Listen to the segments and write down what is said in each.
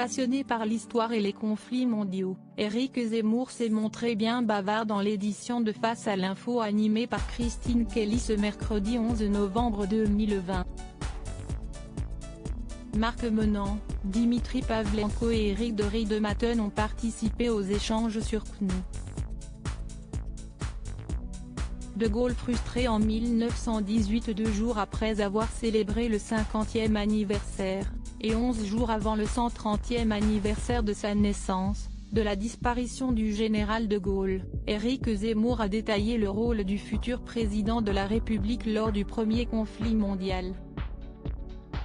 Passionné par l'histoire et les conflits mondiaux, Éric Zemmour s'est montré bien bavard dans l'édition de Face à l'info animée par Christine Kelly ce mercredi 11 novembre 2020. Marc Menant, Dimitri Pavlenko et Éric de Riedematen ont participé aux échanges sur CNU. De Gaulle frustré en 1918, 2 jours après avoir célébré le 50e anniversaire, et 11 jours avant le 130e anniversaire de sa naissance, de la disparition du général de Gaulle, Éric Zemmour a détaillé le rôle du futur président de la République lors du premier conflit mondial.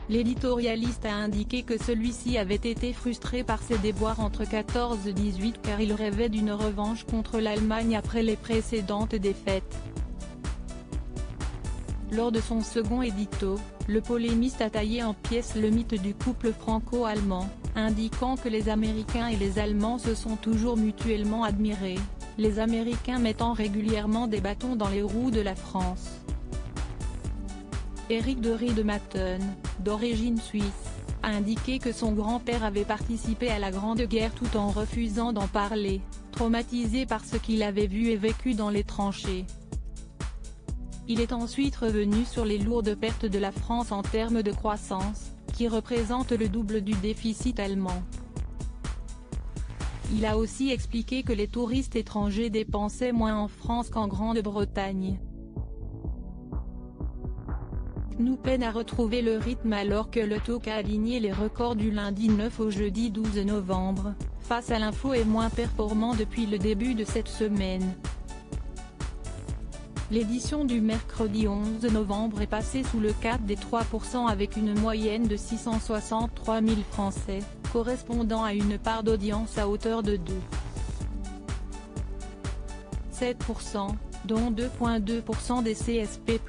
L'éditorialiste a indiqué que celui-ci avait été frustré par ses déboires entre 14 et 18 car il rêvait d'une revanche contre l'Allemagne après les précédentes défaites. Lors de son second édito, le polémiste a taillé en pièces le mythe du couple franco-allemand, indiquant que les Américains et les Allemands se sont toujours mutuellement admirés, les Américains mettant régulièrement des bâtons dans les roues de la France. Éric de Riedematen, d'origine suisse, a indiqué que son grand-père avait participé à la Grande Guerre tout en refusant d'en parler, traumatisé par ce qu'il avait vu et vécu dans les tranchées. Il est ensuite revenu sur les lourdes pertes de la France en termes de croissance, qui représentent le double du déficit allemand. Il a aussi expliqué que les touristes étrangers dépensaient moins en France qu'en Grande-Bretagne. Nous peine à retrouver le rythme alors que le TOC a aligné les records du lundi 9 au jeudi 12 novembre, Face à l'info est moins performant depuis le début de cette semaine. L'édition du mercredi 11 novembre est passée sous le cap des 3% avec une moyenne de 663 000 Français, correspondant à une part d'audience à hauteur de 2,7%, dont 2,2% des CSP+.